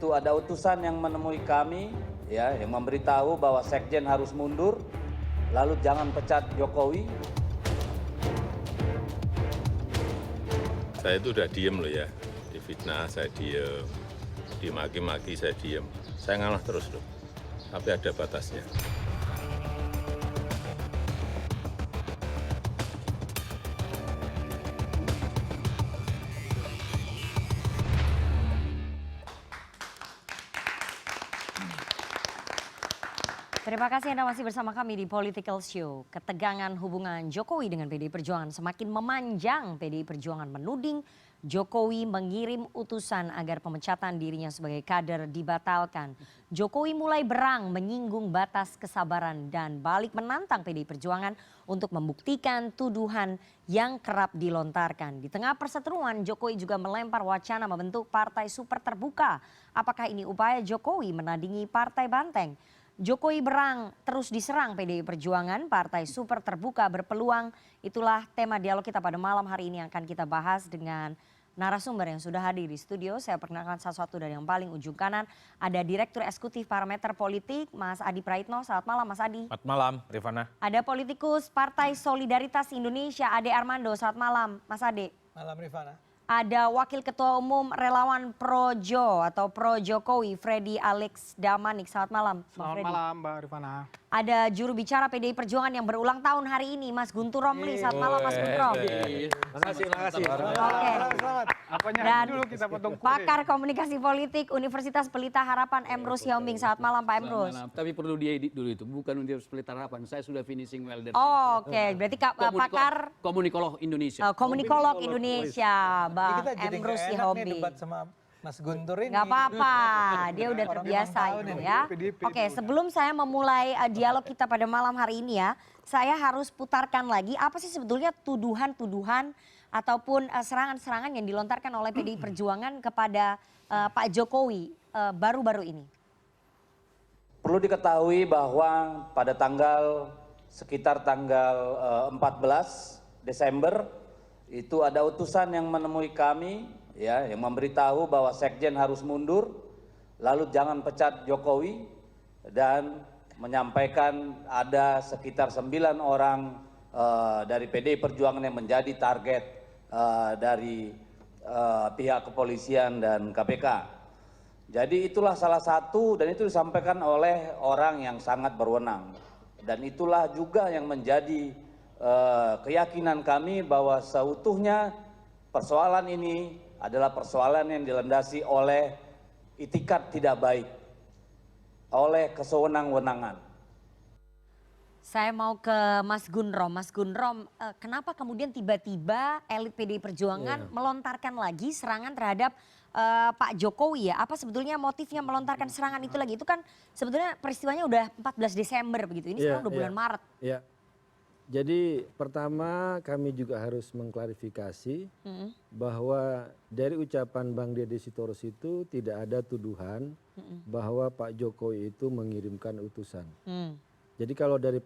itu ada utusan yang menemui kami, ya, yang memberitahu bahwa Sekjen harus mundur, lalu jangan pecat Jokowi. Saya itu udah diem loh ya, difitnah saya diem, dimaki-maki saya diem. Saya ngalah terus loh, tapi ada batasnya. Terima kasih Anda masih bersama kami di Political Show. Ketegangan hubungan Jokowi dengan PDI Perjuangan semakin memanjang. PDI Perjuangan menuding Jokowi mengirim utusan agar pemecatan dirinya sebagai kader dibatalkan. Jokowi mulai berang menyinggung batas kesabaran dan balik menantang PDI Perjuangan untuk membuktikan tuduhan yang kerap dilontarkan. Di tengah perseteruan, Jokowi juga melempar wacana membentuk partai super terbuka. Apakah ini upaya Jokowi menandingi partai banteng? Jokowi berang terus diserang PDI Perjuangan, partai super terbuka berpeluang. Itulah tema dialog kita pada malam hari ini yang akan kita bahas dengan narasumber yang sudah hadir di studio. Saya perkenalkan satu dari yang paling ujung kanan. Ada Direktur Eksekutif Parameter Politik, Mas Adi Praitno. Selamat malam Mas Adi. Selamat malam Rifana. Ada politikus Partai Solidaritas Indonesia, Ade Armando. Selamat malam Mas Ade. Malam Rifana. Ada Wakil Ketua Umum Relawan Projo atau Pro Jokowi, Freddy Alex Damanik. Selamat malam. Selamat malam Mbak Rifana. Ada juru bicara PDI Perjuangan yang berulang tahun hari ini, Mas Guntur Romli. Selamat malam Mas Guntur. Terima kasih. Oke. Selamat. Dan Dulu kita potong kue. pakar komunikasi politik Universitas Pelita Harapan Emrus Hiombing. Selamat malam Pak Emrus. Tapi perlu diedit dulu itu, bukan Universitas Pelita Harapan. Saya sudah finishing well dari Oh, oke. Berarti pakar komunikolog Indonesia. komunikolog Indonesia, Ini Bang kita jadi Emrus nggak enak nih Hiombing. debat sama Mas Guntur ini. Nggak apa-apa, dia udah Orang terbiasa memang tahu itu nih, ya. PDIP Oke, itu. sebelum saya memulai dialog kita pada malam hari ini ya, saya harus putarkan lagi apa sih sebetulnya tuduhan-tuduhan ataupun serangan-serangan yang dilontarkan oleh PDI Perjuangan kepada Pak Jokowi baru-baru ini. Perlu diketahui bahwa pada sekitar tanggal 14 Desember itu ada utusan yang menemui kami, ya, yang memberitahu bahwa Sekjen harus mundur, lalu jangan pecat Jokowi, dan menyampaikan ada sekitar 9 orang dari PDI Perjuangan yang menjadi target dari pihak kepolisian dan KPK. Jadi itulah salah satu, dan itu disampaikan oleh orang yang sangat berwenang. Dan itulah juga yang menjadi keyakinan kami bahwa seutuhnya persoalan ini adalah persoalan yang dilandasi oleh itikat tidak baik, oleh kesewenang-wenangan. Saya mau ke Mas Gunrom. Mas Gunrom, kenapa kemudian tiba-tiba elit PDI Perjuangan melontarkan lagi serangan terhadap Pak Jokowi ya? Apa sebetulnya motifnya melontarkan serangan itu lagi? Itu kan sebetulnya peristiwanya udah 14 Desember begitu. Ini sekarang udah bulan Maret. Ya. Jadi pertama kami juga harus mengklarifikasi bahwa dari ucapan Bang Deddy Sitorus itu tidak ada tuduhan bahwa Pak Jokowi itu mengirimkan utusan. Jadi kalau dari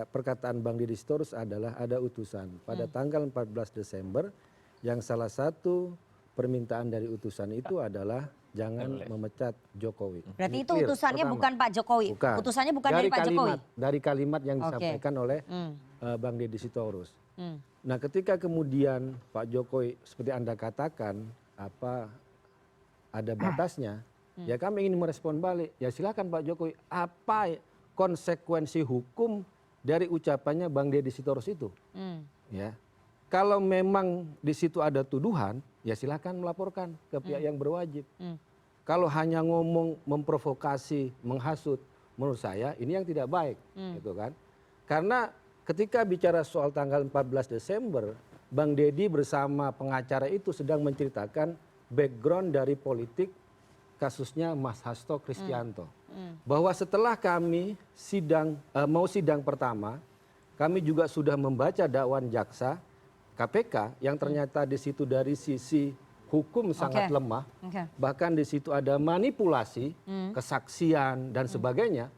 perkataan Bang Deddy Sitorus adalah ada utusan pada tanggal 14 Desember yang salah satu permintaan dari utusan itu adalah jangan memecat Jokowi. Berarti itu Clear, utusannya pertama. bukan Pak Jokowi? Bukan. Utusannya bukan dari Pak Jokowi? Dari kalimat yang disampaikan oleh Bang Deddy Sitorus. Nah ketika kemudian Pak Jokowi seperti Anda katakan ada batasnya, ya kami ingin merespon balik. Ya silakan Pak Jokowi, apa konsekuensi hukum dari ucapannya Bang Deddy Sitorus itu? Ya. Kalau memang di situ ada tuduhan, ya silakan melaporkan ke pihak yang berwajib. Kalau hanya ngomong memprovokasi, menghasut, menurut saya ini yang tidak baik, gitu kan? Karena ketika bicara soal tanggal 14 Desember, Bang Deddy bersama pengacara itu sedang menceritakan background dari politik kasusnya Mas Hasto Kristianto. Bahwa setelah kami mau sidang pertama, kami juga sudah membaca dakwaan jaksa KPK yang ternyata di situ dari sisi hukum sangat lemah, bahkan di situ ada manipulasi, kesaksian dan sebagainya,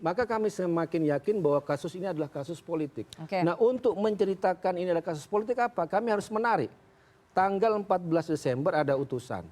maka kami semakin yakin bahwa kasus ini adalah kasus politik. Nah untuk menceritakan ini adalah kasus politik apa? Kami harus menarik. Tanggal 14 Desember ada utusan.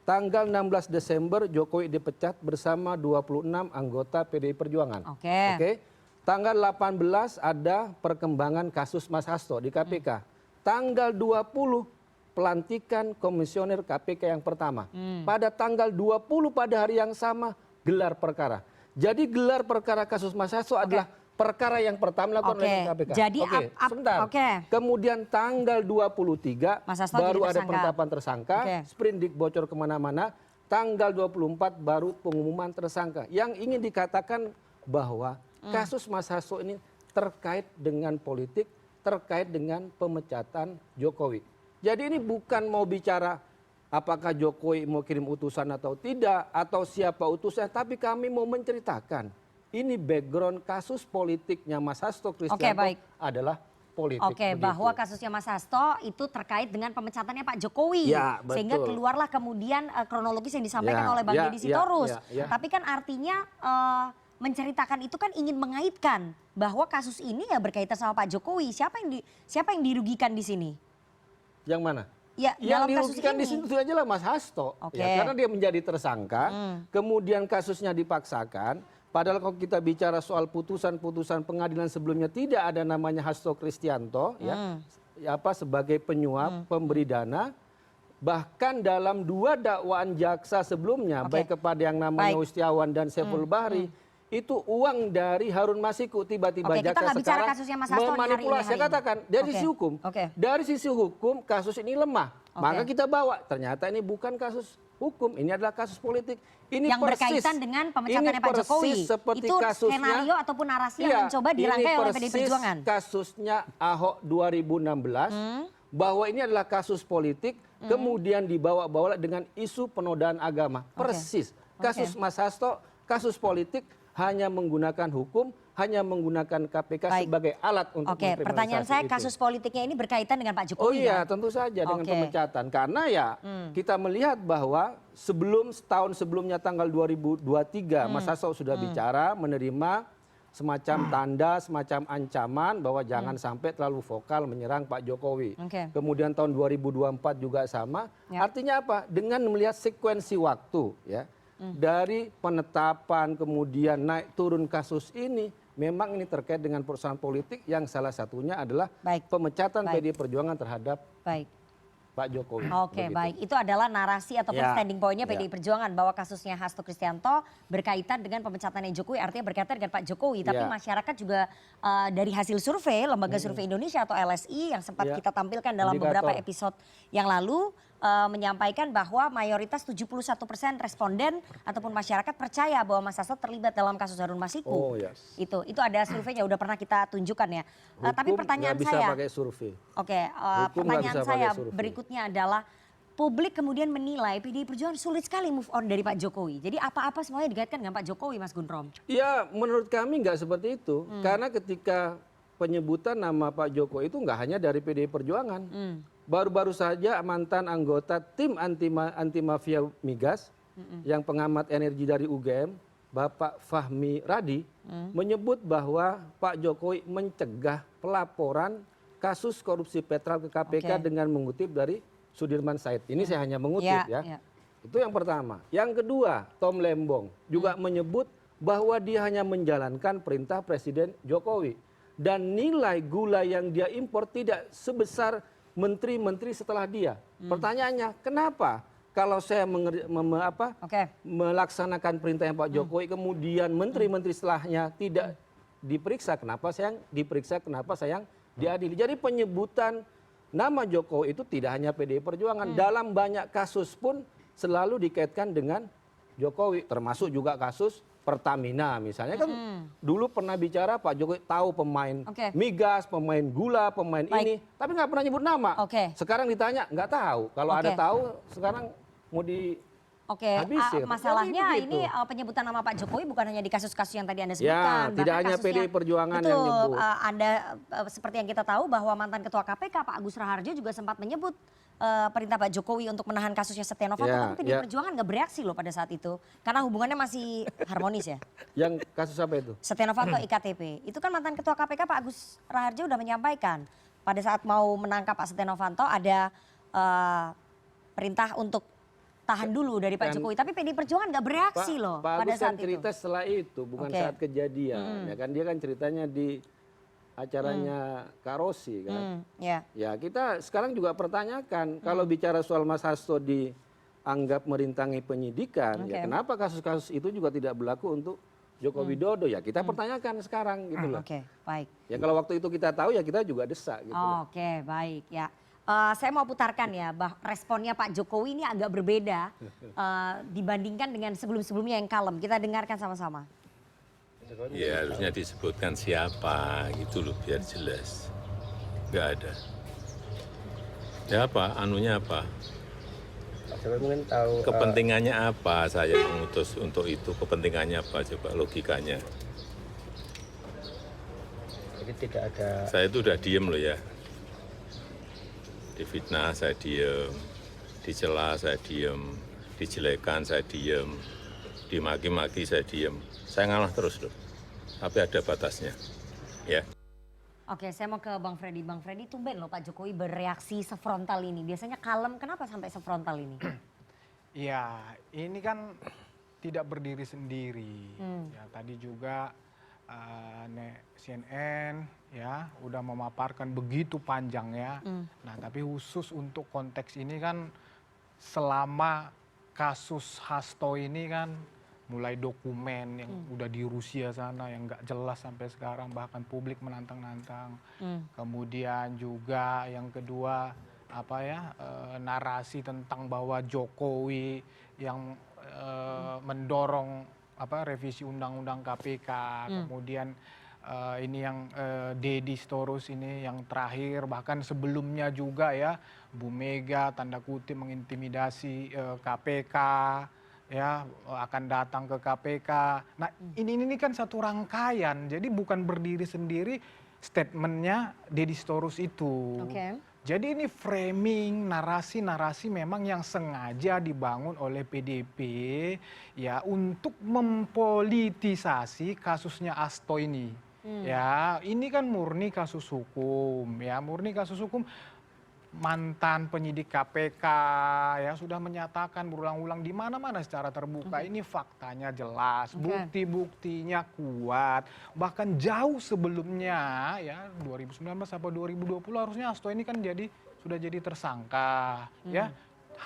tanggal 16 Desember Jokowi dipecat bersama 26 anggota PDI Perjuangan. Oke. Tanggal 18 ada perkembangan kasus Mas Hasto di KPK. Tanggal 20 pelantikan komisioner KPK yang pertama. Pada tanggal 20 pada hari yang sama gelar perkara. Jadi gelar perkara kasus Mas Hasto adalah perkara yang pertama dilakukan oleh KPK. Jadi sebentar. Kemudian tanggal 23 Mas Hasto baru jadi ada tersangka. penetapan tersangka, sprindik bocor kemana-mana. Tanggal 24 baru pengumuman tersangka. Yang ingin dikatakan bahwa kasus Mas Hasto ini terkait dengan politik, terkait dengan pemecatan Jokowi. Jadi ini bukan mau bicara apakah Jokowi mau kirim utusan atau tidak, atau siapa utusnya, tapi kami mau menceritakan. Ini background kasus politiknya Mas Hasto Kristianto adalah politik. Bahwa kasusnya Mas Hasto itu terkait dengan pemecatannya Pak Jokowi. Ya, betul. Sehingga keluarlah kemudian kronologis yang disampaikan oleh Bang Deddy Sitorus. Tapi kan artinya menceritakan itu kan ingin mengaitkan bahwa kasus ini ya berkaitan sama Pak Jokowi. Siapa yang dirugikan di sini? Yang mana? Ya, yang dalam kasus dirugikan ini. di situ aja lah Mas Hasto. Ya, karena dia menjadi tersangka, kemudian kasusnya dipaksakan. Padahal kalau kita bicara soal putusan-putusan pengadilan sebelumnya tidak ada namanya Hasto Kristianto, sebagai penyuap, pemberi dana. Bahkan dalam 2 dakwaan jaksa sebelumnya, baik kepada yang namanya Ustiawan dan Saiful Bahri, itu uang dari Harun Masiku. Tiba-tiba jaksa sekarang memanipulasi. Saya katakan dari sisi hukum, dari sisi hukum kasus ini lemah. Maka kita bawa, ternyata ini bukan kasus hukum, ini adalah kasus politik. Ini yang berkaitan dengan pemecatannya Pak Jokowi. Seperti itu kasusnya, skenario ataupun narasi yang mencoba dirangkai oleh PDI Perjuangan. Kasusnya Ahok 2016, bahwa ini adalah kasus politik, kemudian dibawa-bawa dengan isu penodaan agama. Persis. Kasus Mas Hasto, kasus politik, hanya menggunakan hukum, hanya menggunakan KPK sebagai alat untuk mengkriminalisasi. Pertanyaan saya, kasus politiknya ini berkaitan dengan Pak Jokowi. Oh iya, tentu saja dengan pemecatan. Karena ya kita melihat bahwa setahun sebelumnya tanggal 2023, Mas Hasto sudah bicara menerima semacam tanda, semacam ancaman bahwa jangan sampai terlalu vokal menyerang Pak Jokowi. Kemudian tahun 2024 juga sama. Artinya apa? Dengan melihat sekuensi waktu, ya, dari penetapan kemudian naik turun kasus ini, memang ini terkait dengan perusahaan politik yang salah satunya adalah pemecatan PDI Perjuangan terhadap Pak Jokowi. Baik. Itu adalah narasi ataupun standing point-nya PDI Perjuangan bahwa kasusnya Hasto Kristianto berkaitan dengan pemecatannya Jokowi, artinya berkaitan dengan Pak Jokowi. Tapi masyarakat juga dari hasil survei, Lembaga Survei Indonesia atau LSI yang sempat kita tampilkan dalam beberapa episode yang lalu, menyampaikan bahwa mayoritas 71% responden ataupun masyarakat percaya bahwa Mas Hasto terlibat dalam kasus Harun Masiku. Itu ada surveinya, udah pernah kita tunjukkan ya. Tapi pertanyaan saya, pakai survei. Pertanyaan saya berikutnya adalah publik kemudian menilai PDI Perjuangan sulit sekali move on dari Pak Jokowi. Jadi apa-apa semuanya dikaitkan dengan Pak Jokowi, Mas Gundrom. Ya, menurut kami nggak seperti itu. Karena ketika penyebutan nama Pak Jokowi itu nggak hanya dari PDI Perjuangan. Baru-baru saja mantan anggota tim anti mafia migas yang pengamat energi dari UGM, Bapak Fahmi Radi, menyebut bahwa Pak Jokowi mencegah pelaporan kasus korupsi Petrol ke KPK dengan mengutip dari Sudirman Said. Ini saya hanya mengutip ya. Itu yang pertama. Yang kedua, Tom Lembong juga menyebut bahwa dia hanya menjalankan perintah Presiden Jokowi. Dan nilai gula yang dia impor tidak sebesar menteri-menteri setelah dia. Pertanyaannya, kenapa kalau saya melaksanakan perintahnya Pak Jokowi, kemudian menteri-menteri setelahnya tidak diperiksa, kenapa saya yang diperiksa, kenapa saya yang diadili? Jadi penyebutan nama Jokowi itu tidak hanya PDI Perjuangan, dalam banyak kasus pun selalu dikaitkan dengan Jokowi, termasuk juga kasus Pertamina misalnya kan dulu pernah bicara Pak Jokowi tahu pemain migas, pemain gula, pemain ini, tapi nggak pernah nyebut nama. Sekarang ditanya nggak tahu. Kalau ada tahu sekarang mau di masalahnya ini penyebutan nama Pak Jokowi bukan hanya di kasus-kasus yang tadi Anda sebutkan. Ya, tidak hanya PDI Perjuangan yang nyebut. Anda seperti yang kita tahu bahwa mantan Ketua KPK Pak Agus Raharjo juga sempat menyebut perintah Pak Jokowi untuk menahan kasusnya Setia Novanto, tapi PDI Perjuangan nggak bereaksi loh pada saat itu karena hubungannya masih harmonis ya. Yang kasus apa itu? Setia Novanto IKTP. Itu kan mantan Ketua KPK Pak Agus Raharjo udah menyampaikan pada saat mau menangkap Pak Setia Novanto ada perintah untuk tahan dulu dari Pak Jokowi. Tapi PDI Perjuangan nggak bereaksi loh Pak pada Agus saat kan cerita itu. setelah itu, bukan Oke. saat kejadian. Ya kan dia kan ceritanya di acaranya Kak Rosi kan. Ya. Ya kita sekarang juga pertanyakan kalau bicara soal Mas Hasto dianggap merintangi penyidikan, ya kenapa kasus-kasus itu juga tidak berlaku untuk Joko Widodo? Ya kita pertanyakan sekarang gitu loh. Oke, baik. Ya kalau waktu itu kita tahu ya kita juga desak gitu loh. Oke, baik ya. Saya mau putarkan ya, responnya Pak Jokowi ini agak berbeda dibandingkan dengan sebelum-sebelumnya yang kalem. Kita dengarkan sama-sama. Ya harusnya disebutkan siapa gitu loh biar jelas. Nggak ada. Ya apa, anunya apa? Mungkin tahu Kepentingannya apa saya mengutus untuk itu? Kepentingannya apa coba logikanya? jadi tidak ada Saya itu udah diem loh ya. Difitnah saya diem, dicela saya diem, dijelekan saya diem, dimaki-maki saya diem. Saya ngalah terus loh. Tapi ada batasnya. Ya. Oke, saya mau ke Bang Freddy. Bang Freddy, tumben loh Pak Jokowi bereaksi sefrontal ini. Biasanya kalem, kenapa sampai sefrontal ini? Ya, ini kan tidak berdiri sendiri. Ya, tadi juga CNN ya udah memaparkan begitu panjang ya. Nah, tapi khusus untuk konteks ini kan selama kasus Hasto ini kan mulai dokumen yang udah di Rusia sana yang nggak jelas sampai sekarang, bahkan publik menantang-nantang. Kemudian juga yang kedua apa ya, narasi tentang bahwa Jokowi yang mendorong apa revisi undang-undang KPK. Kemudian ini yang Deddy Sitorus ini yang terakhir, bahkan sebelumnya juga ya Bu Mega tanda kutip mengintimidasi KPK. Ya akan datang ke KPK. Nah ini kan satu rangkaian, jadi bukan berdiri sendiri statementnya Deddy Sitorus itu. Jadi ini framing narasi-narasi memang yang sengaja dibangun oleh PDIP ya untuk mempolitisasi kasusnya Hasto ini. Ya ini kan murni kasus hukum ya, murni kasus hukum. Mantan penyidik KPK ya sudah menyatakan berulang-ulang di mana-mana secara terbuka ini faktanya jelas, bukti-buktinya kuat, bahkan jauh sebelumnya ya 2019 sampai 2020 harusnya Hasto ini kan sudah jadi tersangka ya,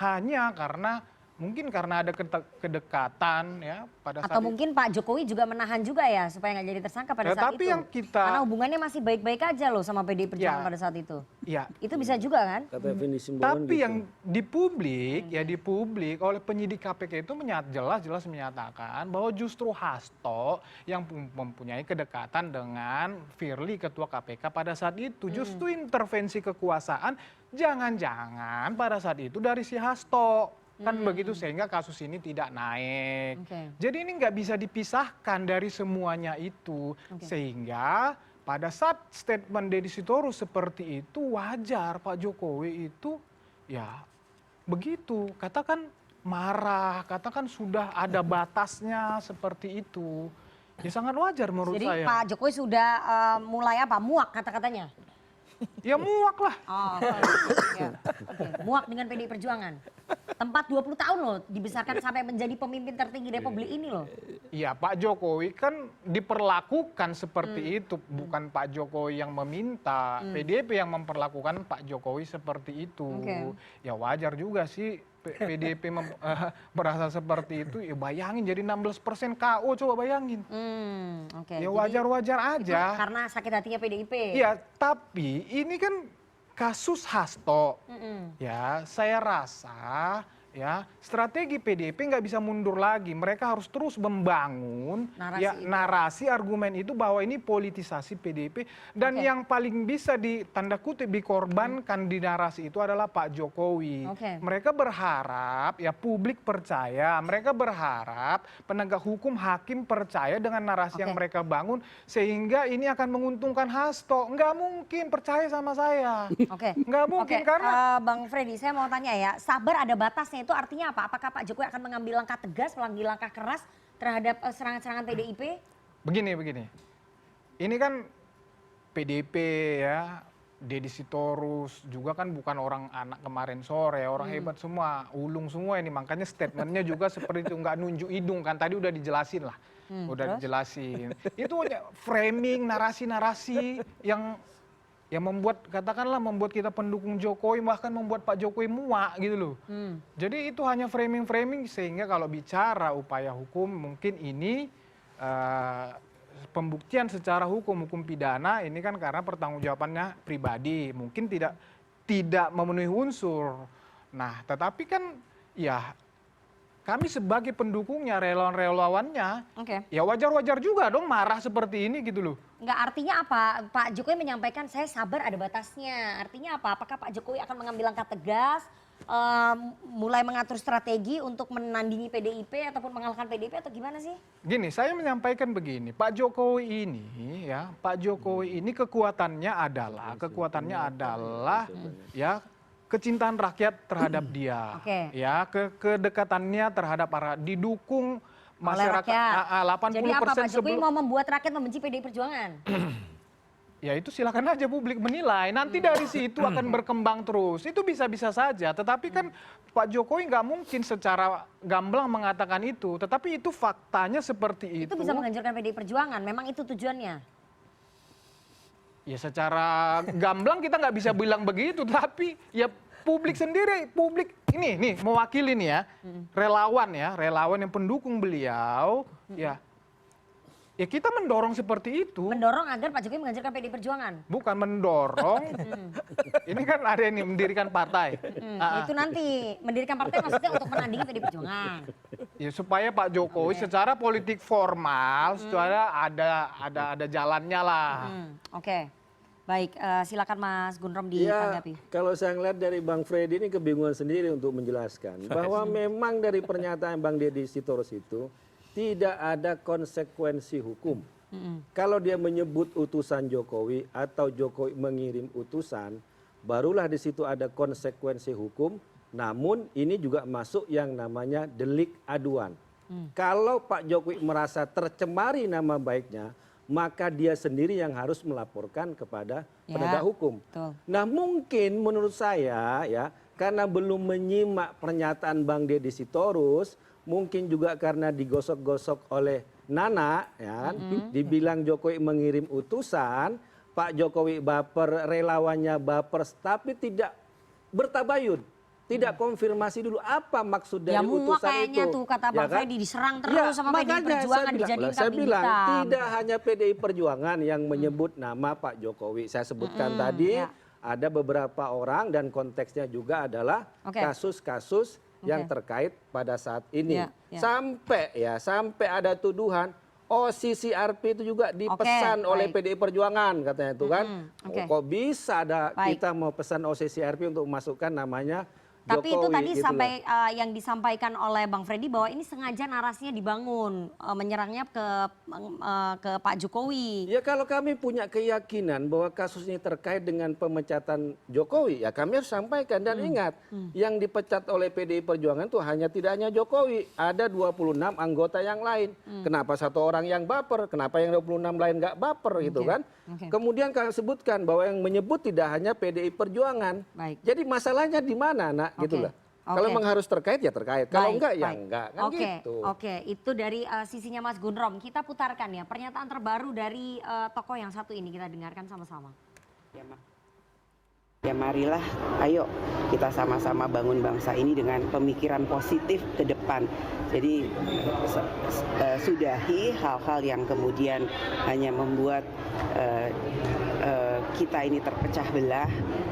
hanya karena mungkin karena ada kedekatan ya pada saat Atau mungkin Pak Jokowi juga menahan juga ya supaya nggak jadi tersangka pada saat tapi itu. yang Karena hubungannya masih baik-baik aja loh sama PDI Perjuangan pada saat itu. ya Itu bisa juga kan? Kata Effendi Simbolon tapi gitu. yang di publik ya di publik oleh penyidik KPK itu jelas-jelas menyatakan bahwa justru Hasto yang mempunyai kedekatan dengan Firly ketua KPK pada saat itu, justru intervensi kekuasaan jangan-jangan pada saat itu dari si Hasto. Kan begitu, sehingga kasus ini tidak naik. Jadi ini nggak bisa dipisahkan dari semuanya itu. Sehingga pada saat statement Deddy Sitorus seperti itu wajar Pak Jokowi itu ya begitu. Katakan marah, katakan sudah ada batasnya seperti itu. Ya sangat wajar menurut Jadi saya. Pak Jokowi sudah mulai apa? Muak kata-katanya? Ya muak lah. Oh, ya. Muak dengan PDI Perjuangan. Tempat 20 tahun loh dibesarkan sampai menjadi pemimpin tertinggi Republik ini loh. Iya, Pak Jokowi kan diperlakukan seperti itu, bukan Pak Jokowi yang meminta, PDIP yang memperlakukan Pak Jokowi seperti itu. Ya wajar juga sih PDIP merasa seperti itu, ya bayangin jadi 16% KO, coba bayangin. Ya wajar-wajar aja. Karena sakit hatinya PDIP. Iya, tapi ini kan kasus Hasto. Ya, saya rasa ya strategi PDIP nggak bisa mundur lagi. Mereka harus terus membangun narasi argumen itu bahwa ini politisasi PDIP, dan yang paling bisa tanda kutip dikorbankan di narasi itu adalah Pak Jokowi. Mereka berharap ya publik percaya, mereka berharap penegak hukum hakim percaya dengan narasi yang mereka bangun sehingga ini akan menguntungkan Hasto. Nggak mungkin, percaya sama saya. Nggak mungkin karena Bang Freddy, saya mau tanya ya, sabar ada batasnya itu artinya apa? Apakah Pak Jokowi akan mengambil langkah tegas, mengambil langkah keras terhadap serangan-serangan PDIP? Begini. Ini kan PDIP ya Deddy Sitorus juga kan bukan orang anak kemarin sore, orang hebat semua, ulung semua ini, makanya statementnya juga seperti itu, nggak nunjuk hidung kan, tadi udah dijelasin lah, udah dijelasin. Itu framing, narasi-narasi yang membuat, katakanlah membuat kita pendukung Jokowi, bahkan membuat Pak Jokowi muak gitu loh. Jadi itu hanya framing-framing, sehingga kalau bicara upaya hukum mungkin ini pembuktian secara hukum pidana ini kan karena pertanggungjawabannya pribadi, mungkin tidak memenuhi unsur. Nah, tetapi kan ya kami sebagai pendukungnya, relawan-relawannya, ya wajar-wajar juga dong marah seperti ini gitu loh. Enggak, artinya apa? Pak Jokowi menyampaikan saya sabar ada batasnya. Artinya apa? Apakah Pak Jokowi akan mengambil langkah tegas, mulai mengatur strategi untuk menandingi PDIP ataupun mengalahkan PDIP atau gimana sih? Gini, saya menyampaikan begini, Pak Jokowi ini kekuatannya adalah ya kecintaan rakyat terhadap dia, ya kedekatannya terhadap didukung masyarakat. 80% Jadi apa Pak Jokowi mau membuat rakyat membenci PDI Perjuangan? Ya itu silakan aja publik menilai. Nanti dari situ akan berkembang terus. Itu bisa-bisa saja. Tetapi kan Pak Jokowi nggak mungkin secara gamblang mengatakan itu. Tetapi itu faktanya seperti itu. Itu bisa menghancurkan PDI Perjuangan. Memang itu tujuannya. Ya secara gamblang kita nggak bisa bilang begitu. Tapi ya publik sendiri, publik ini nih mewakili nih ya, relawan yang pendukung beliau, ya kita mendorong seperti itu. Mendorong agar Pak Jokowi menghancurkan PDI Perjuangan. Bukan mendorong, ini kan ada ini mendirikan partai. Itu nanti mendirikan partai maksudnya untuk menandingi PDI Perjuangan. Ya supaya Pak Jokowi secara politik formal, secara ada jalannya lah. Oke. Baik, silakan Mas Gundrom ditanggapi. Kalau saya ngeliat dari Bang Freddy ini kebingungan sendiri untuk menjelaskan bahwa memang dari pernyataan Bang Deddy Sitorus itu tidak ada konsekuensi hukum. Kalau dia menyebut utusan Jokowi atau Jokowi mengirim utusan, barulah di situ ada konsekuensi hukum. Namun ini juga masuk yang namanya delik aduan. Kalau Pak Jokowi merasa tercemari nama baiknya, maka dia sendiri yang harus melaporkan kepada penegak hukum. Betul. Nah mungkin menurut saya ya karena belum menyimak pernyataan Bang Deddy Sitorus, mungkin juga karena digosok-gosok oleh Nana, ya kan? Dibilang Jokowi mengirim utusan, Pak Jokowi baper, relawannya baper, tapi tidak bertabayun. Tidak konfirmasi dulu apa maksud dari utusan kayaknya itu. Tuh kata Bang Freddy diserang terus sama PDI Perjuangan dijadiin saya kambing bilang hitam. tidak hanya PDI Perjuangan yang menyebut nama Pak Jokowi. Saya sebutkan tadi ada beberapa orang dan konteksnya juga adalah kasus-kasus yang terkait pada saat ini. Sampai ada tuduhan CCRP itu juga dipesan oleh PDI Perjuangan katanya itu kan. Kok bisa ada kita mau pesan CCRP untuk memasukkan namanya Tapi Jokowi, itu tadi gitu sampai yang disampaikan oleh Bang Freddy bahwa ini sengaja narasinya dibangun menyerangnya ke Pak Jokowi. Ya kalau kami punya keyakinan bahwa kasus ini terkait dengan pemecatan Jokowi, ya kami harus sampaikan dan ingat yang dipecat oleh PDI Perjuangan itu tidak hanya Jokowi, ada 26 anggota yang lain. Kenapa satu orang yang baper? Kenapa yang 26 lain nggak baper gitu kan? Kemudian kalian sebutkan bahwa yang menyebut tidak hanya PDI Perjuangan. Jadi masalahnya di mana, nak? Gitu lah. Kalau memang harus terkait ya terkait. Kalau enggak ya enggak. Kan gitu. Oke, itu dari sisinya Mas Gundrom. Kita putarkan ya pernyataan terbaru dari tokoh yang satu ini, kita dengarkan sama-sama. Ya marilah, ayo kita sama-sama bangun bangsa ini dengan pemikiran positif ke depan. Jadi sudahi hal-hal yang kemudian hanya membuat kita ini terpecah belah.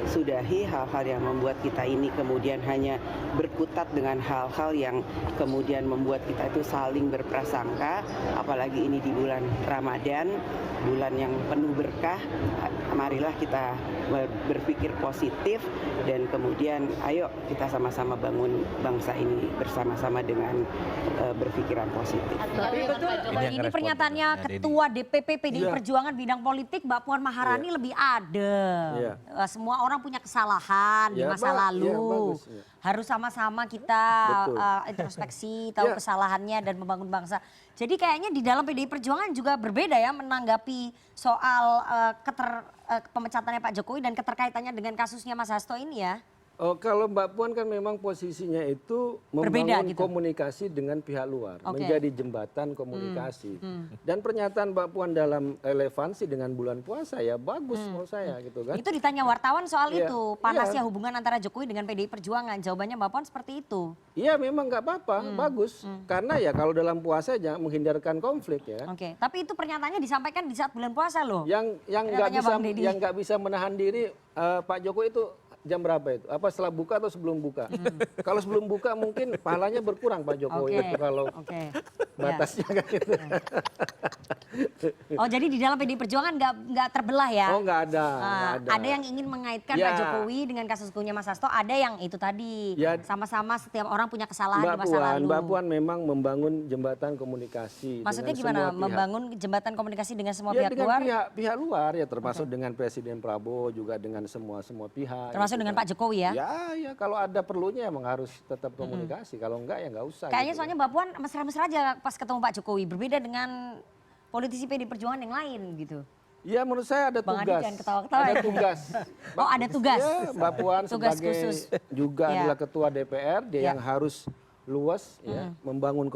Sudahi hal-hal yang membuat kita ini kemudian hanya berkutat dengan hal-hal yang kemudian membuat kita itu saling berprasangka. Apalagi ini di bulan Ramadan, bulan yang penuh berkah. Marilah kita berpikir positif dan kemudian ayo kita sama-sama bangun bangsa ini bersama-sama dengan berpikiran positif. Tapi betul, ini pernyataannya Ketua DPP PDI Perjuangan bidang politik Mbak Puan Maharani lebih adem. Iya. Semua orang punya kesalahan di Ya, masa iya, lalu. bagus, iya. Harus sama-sama kita Betul. introspeksi, tahu Iya. kesalahannya dan membangun bangsa. Jadi kayaknya di dalam PDI Perjuangan juga berbeda ya menanggapi soal pemecatannya Pak Jokowi dan keterkaitannya dengan kasusnya Mas Hasto ini ya. Oh, kalau Mbak Puan kan memang posisinya itu Berbeda membangun gitu. komunikasi dengan pihak luar, Oke. menjadi jembatan komunikasi. Dan pernyataan Mbak Puan dalam relevansi dengan bulan puasa ya bagus menurut saya gitu kan. Itu ditanya wartawan soal Iya, itu, panasnya hubungan antara Jokowi dengan PDI Perjuangan. Jawabannya Mbak Puan seperti itu. Iya memang nggak apa-apa, bagus. Karena ya kalau dalam puasa jangan menghindarkan konflik ya. Oke, tapi itu pernyataannya disampaikan di saat bulan puasa loh. Yang Katanya Bang Deddy. nggak bisa menahan diri Pak Jokowi itu jam berapa itu? Apa setelah buka atau sebelum buka? Kalau sebelum buka mungkin pahalanya berkurang Pak Jokowi itu kalau Oke. batasnya kan gitu. Oh jadi di dalam PDI Perjuangan nggak terbelah ya? Oh nggak ada, nggak ada. Ada yang ingin mengaitkan Ya. Pak Jokowi dengan kasus hukumnya Mas Hasto, ada yang itu tadi Ya. sama-sama setiap orang punya kesalahan di masa lalu. Mbak Puan memang membangun jembatan komunikasi. Maksudnya dengan gimana? semua pihak. Membangun jembatan komunikasi dengan semua Ya pihak dengan luar, pihak luar ya termasuk dengan Presiden Prabowo juga dengan semua pihak. termasuk gitu dengan kan. Pak Jokowi ya? Ya kalau ada perlunya emang harus tetap komunikasi. Kalau enggak ya enggak usah. Kayaknya gitu. soalnya Mbak Puan mesra-mesra aja pas ketemu Pak Jokowi, berbeda dengan politisi PDI Perjuangan yang lain gitu. Ya menurut saya ada Bang Adi tugas. jangan ketawa-ketawa Ada ya. tugas. Oh ada tugas. Ya, Mbak Puan Tugas sebagai khusus. juga Ya. adalah ketua DPR, dia Ya. yang harus luas ya, membangun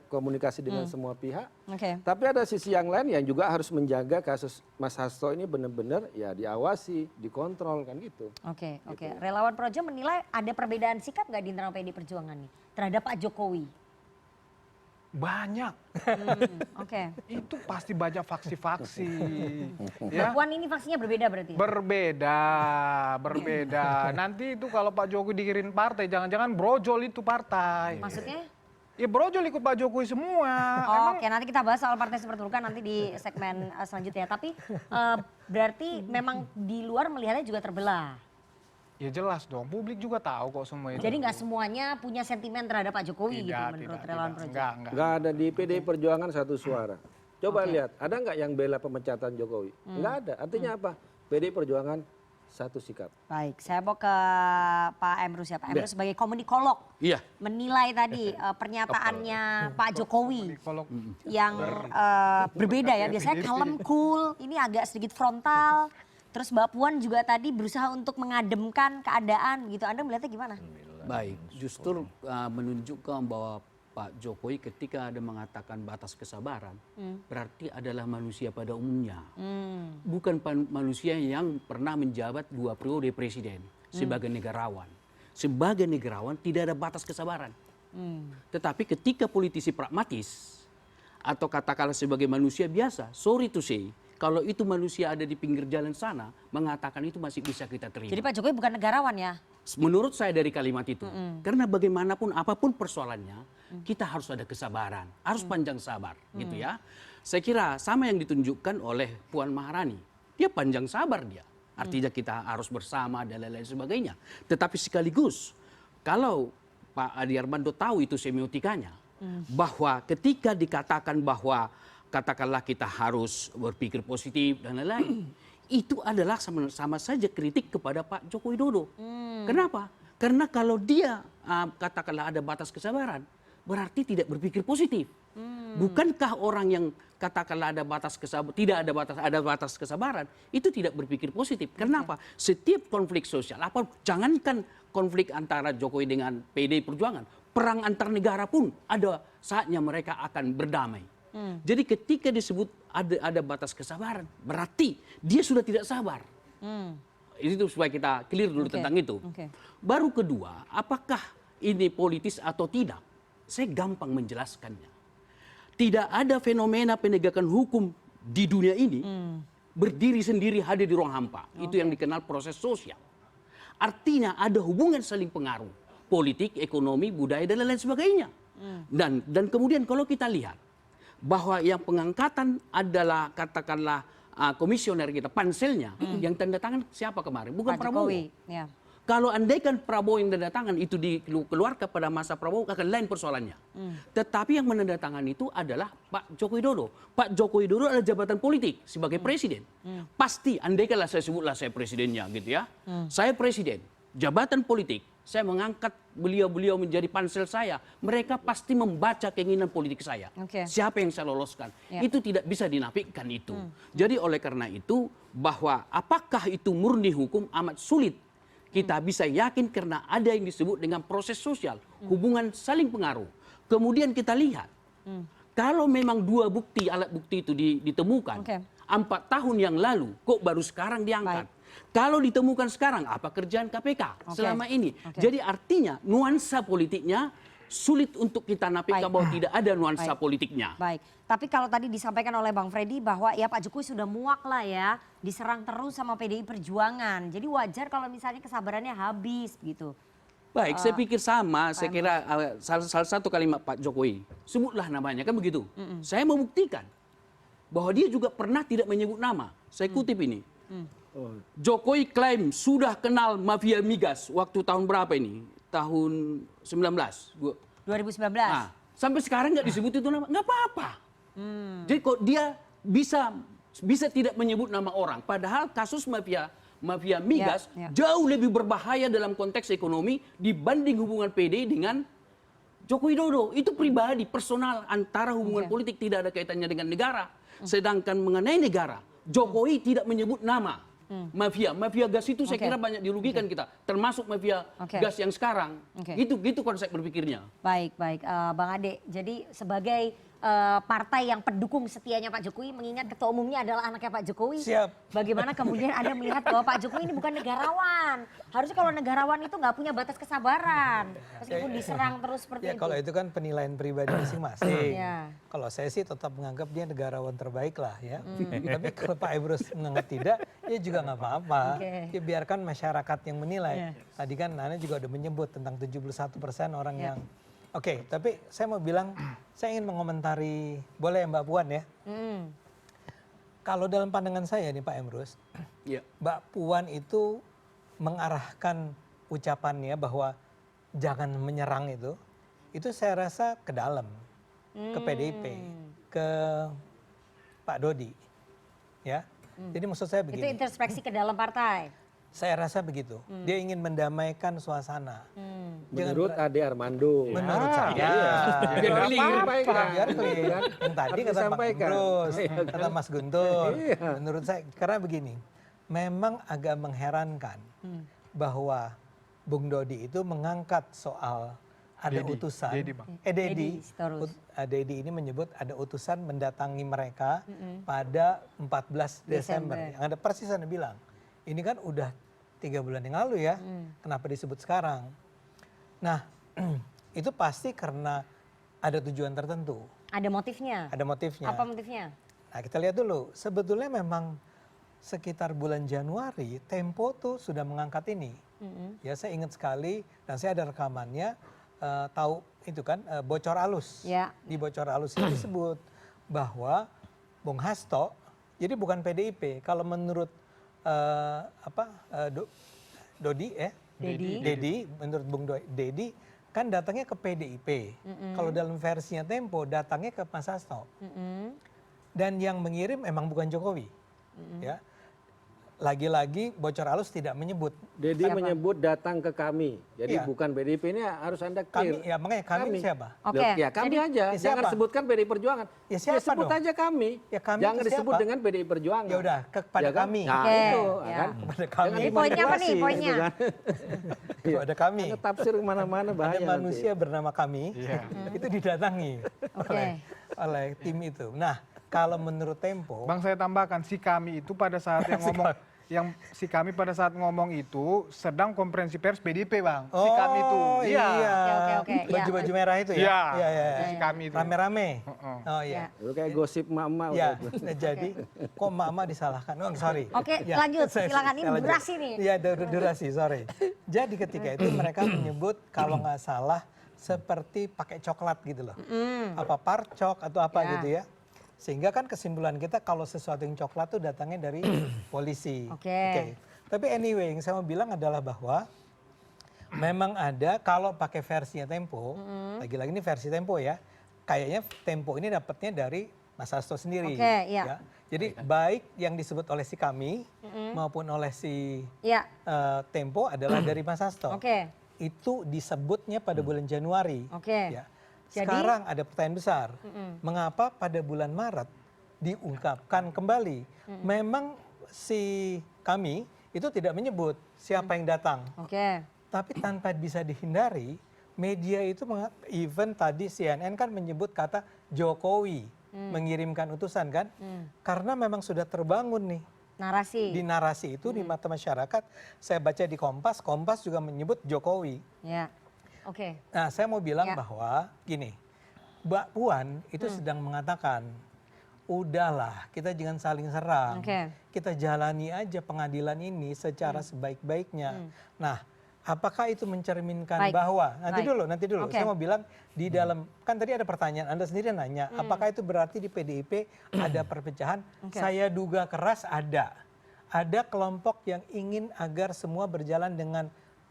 komunikasi dengan semua pihak. Oke. Tapi ada sisi yang lain yang juga harus menjaga kasus Mas Hasto ini benar-benar ya diawasi, dikontrol kan gitu. Oke. Relawan Projo menilai ada perbedaan sikap nggak di internal PDI Perjuangan nih terhadap Pak Jokowi? Banyak. Oke. Itu pasti banyak faksi-faksi. Mbak ya. Puan ini faksinya berbeda berarti? Berbeda. Nanti itu kalau Pak Jokowi dikirim partai, jangan-jangan brojol itu partai. Maksudnya? Ya brojol ikut Pak Jokowi semua. Oh, oke, nanti kita bahas soal partai seperti itu kan nanti di segmen selanjutnya. Tapi berarti memang di luar melihatnya juga terbelah. Ya jelas dong, publik juga tahu kok semua itu. Jadi nggak semuanya punya sentimen terhadap Pak Jokowi gitu menurut relawan Projo. Enggak. Enggak ada di PDI Perjuangan satu suara. Coba lihat, ada nggak yang bela pemecatan Jokowi? Enggak ada. Artinya apa? PDI Perjuangan satu sikap. Baik, saya mau ke Pak Emrus ya. Pak Emrus sebagai komunikolog Iya. menilai tadi pernyataannya Pak Jokowi Kalau yang berbeda ya. Biasanya kalem, cool, ini agak sedikit frontal. Terus Mbak Puan juga tadi berusaha untuk mengademkan keadaan gitu. Anda melihatnya gimana? Baik, justru menunjukkan bahwa Pak Jokowi ketika ada mengatakan batas kesabaran, berarti adalah manusia pada umumnya. Bukan manusia yang pernah menjabat 2 periode presiden sebagai negarawan. Sebagai negarawan tidak ada batas kesabaran. Tetapi ketika politisi pragmatis atau katakanlah sebagai manusia biasa, sorry to say, kalau itu manusia ada di pinggir jalan sana, mengatakan itu masih bisa kita terima. Jadi Pak Jokowi bukan negarawan ya? Menurut saya dari kalimat itu, karena bagaimanapun apapun persoalannya, kita harus ada kesabaran, harus panjang sabar, gitu ya. Saya kira sama yang ditunjukkan oleh Puan Maharani, dia panjang sabar dia. Artinya kita harus bersama dan lain-lain sebagainya. Tetapi sekaligus, kalau Pak Adi Armando tahu itu semiotikanya, bahwa ketika dikatakan bahwa katakanlah kita harus berpikir positif dan lain-lain, itu adalah sama saja kritik kepada Pak Joko Widodo. Kenapa? Karena kalau dia katakanlah ada batas kesabaran, berarti tidak berpikir positif. Bukankah orang yang katakanlah ada batas kesabaran, tidak ada batas kesabaran, itu tidak berpikir positif. Kenapa? Setiap konflik sosial, jangankan konflik antara Jokowi dengan PDI Perjuangan, perang antar negara pun ada saatnya mereka akan berdamai. Jadi ketika disebut ada batas kesabaran, berarti dia sudah tidak sabar. Itu supaya kita clear dulu tentang itu. Baru kedua, apakah ini politis atau tidak? Saya gampang menjelaskannya. Tidak ada fenomena penegakan hukum di dunia ini berdiri sendiri hadir di ruang hampa. Itu yang dikenal proses sosial. Artinya ada hubungan saling pengaruh, politik, ekonomi, budaya dan lain-lain sebagainya. Dan kemudian kalau kita lihat bahwa yang pengangkatan adalah katakanlah komisioner kita, panselnya, yang tanda tangan siapa kemarin? Bukan Pak Prabowo. Jokowi, ya. Kalau andaikan Prabowo yang menandatangan itu dikeluarkan pada masa Prabowo akan lain persoalannya. Tetapi yang menandatangan itu adalah Pak Joko Widodo. Pak Joko Widodo adalah jabatan politik sebagai presiden. Pasti andaikanlah saya sebutlah saya presidennya gitu ya. Saya presiden, jabatan politik. Saya mengangkat beliau-beliau menjadi pansel saya. Mereka pasti membaca keinginan politik saya. Siapa yang saya loloskan. Itu tidak bisa dinafikan itu. Jadi oleh karena itu bahwa apakah itu murni hukum amat sulit. Kita bisa yakin karena ada yang disebut dengan proses sosial. Hubungan saling pengaruh. Kemudian kita lihat. Kalau memang dua bukti, alat bukti itu ditemukan. 4 tahun yang lalu kok baru sekarang diangkat. Kalau ditemukan sekarang, apa kerjaan KPK selama ini? Jadi artinya nuansa politiknya sulit untuk kita nafikan bahwa tidak ada nuansa politiknya. Baik, tapi kalau tadi disampaikan oleh Bang Freddy bahwa ya Pak Jokowi sudah muak lah ya, diserang terus sama PDI Perjuangan. Jadi wajar kalau misalnya kesabarannya habis gitu. Baik, saya pikir sama. Saya kira salah satu kalimat Pak Jokowi, sebutlah namanya, kan begitu. Saya membuktikan bahwa dia juga pernah tidak menyebut nama. Saya kutip ini. Jokowi klaim sudah kenal mafia migas waktu tahun berapa ini? Tahun 2019. Nah, sampai sekarang nggak disebut itu nama, nggak apa-apa. Jadi kok dia bisa tidak menyebut nama orang, padahal kasus mafia migas jauh lebih berbahaya dalam konteks ekonomi dibanding hubungan PDI dengan Joko Widodo. Itu pribadi, personal, antara hubungan politik, tidak ada kaitannya dengan negara. Sedangkan mengenai negara, Jokowi tidak menyebut nama. Mafia gas itu saya kira banyak dirugikan kita, termasuk mafia gas yang sekarang. Gitu konsep berpikirnya. Baik, Bang Ade. Jadi sebagai partai yang pendukung setianya Pak Jokowi, mengingat ketua umumnya adalah anaknya Pak Jokowi. Siap. Bagaimana kemudian Anda melihat bahwa Pak Jokowi ini bukan negarawan? Harusnya kalau negarawan itu nggak punya batas kesabaran, meskipun diserang terus seperti itu. Kalau itu kan penilaian pribadi masing-masing. Kalau saya sih tetap menganggap dia negarawan terbaik lah ya. Tapi kalau Pak Emrus menganggap tidak, ya juga nggak apa-apa. Ya biarkan masyarakat yang menilai. Tadi kan Nana juga udah menyebut tentang 71% orang yang tapi saya mau bilang, saya ingin mengomentari, boleh Mbak Puan ya? Kalau dalam pandangan saya nih Pak Emrus, Mbak Puan itu mengarahkan ucapannya bahwa jangan menyerang itu saya rasa ke dalam, ke PDIP, ke Pak Dodi. Ya, jadi maksud saya begini. Itu introspeksi ke dalam partai. Saya rasa begitu. Dia ingin mendamaikan suasana. Menurut Ade Armando. Menurut saya. Biar clear. Yang tadi kata Pak Emrus, kata Mas Guntur. Menurut saya, karena begini. Memang agak mengherankan bahwa Bung Dodi itu mengangkat soal ada utusan. Dedi ini menyebut ada utusan mendatangi mereka pada 14 Desember. Yang ada persis Anda bilang. Ini kan udah 3 bulan yang lalu ya, kenapa disebut sekarang? Nah, itu pasti karena ada tujuan tertentu. Ada motifnya? Ada motifnya. Apa motifnya? Nah kita lihat dulu, sebetulnya memang sekitar bulan Januari, Tempo tuh sudah mengangkat ini. Ya saya ingat sekali, dan saya ada rekamannya, tahu itu kan, bocor alus. Di bocor alus itu disebut bahwa Bung Hasto, jadi bukan PDIP, kalau menurut Dedi, menurut Bung Dedi kan datangnya ke PDIP. Kalau dalam versinya Tempo datangnya ke Mas Hasto. Dan yang mengirim emang bukan Jokowi. Ya. Lagi-lagi bocor alus tidak menyebut. Dedi menyebut datang ke kami. Jadi bukan PDIP, ini harus Anda clear. Ya makanya kami siapa? Ya kami aja. Jangan sebutkan PDI Perjuangan. Ya siapa sebut aja kami. Ya kami jangan disebut dengan PDI Perjuangan. Ya udah kepada kami. Nah itu kan. Kepada kami. Jadi poinnya apa nih? Poinnya. Kepada kami. Tafsir kemana-mana bahaya. Ada manusia bernama kami. Itu didatangi oleh tim itu. Nah kalau menurut Tempo. Bang saya tambahkan, si kami itu pada saat yang ngomong. Si kami pada saat ngomong itu sedang konferensi pers PDIP Bang. Si kami itu. Iya. Baju-baju merah itu ya? Iya. Si kami itu. Rame-rame. Oh iya. Lu kayak gosip emak-emak. Ya, jadi kok emak-emak disalahkan? Oh sorry. Oke, lanjut. Silakan, ini durasi nih. Iya, durasi, sorry. Jadi ketika itu mereka menyebut kalau nggak salah seperti pakai coklat gitu loh. Apa parcok atau apa gitu ya. Sehingga kan kesimpulan kita kalau sesuatu yang coklat tuh datangnya dari polisi. Tapi anyway yang saya mau bilang adalah bahwa Memang ada kalau pakai versinya Tempo, lagi-lagi ini versi Tempo ya. Kayaknya Tempo ini dapatnya dari Mas Hasto sendiri. Oke, iya. Ya. Jadi baik yang disebut oleh si kami maupun oleh si Tempo adalah dari Mas Hasto. Oke. Itu disebutnya pada bulan Januari. Oke. Ya. Sekarang ada pertanyaan besar. Mengapa pada bulan Maret diungkapkan kembali? Memang si kami itu tidak menyebut siapa yang datang. Oke. Tapi tanpa bisa dihindari, media itu even tadi CNN kan menyebut kata Jokowi mengirimkan utusan kan? Karena memang sudah terbangun nih. Narasi. Di narasi itu di mata masyarakat, saya baca di Kompas juga menyebut Jokowi. Ya. Oke. Nah, saya mau bilang bahwa gini, Mbak Puan itu sedang mengatakan, udahlah kita jangan saling serang. Kita jalani aja pengadilan ini secara sebaik-baiknya. Nah, apakah itu mencerminkan bahwa, nanti dulu, saya mau bilang di dalam, kan tadi ada pertanyaan, Anda sendiri nanya, apakah itu berarti di PDIP ada perpecahan? Saya duga keras ada. Ada kelompok yang ingin agar semua berjalan dengan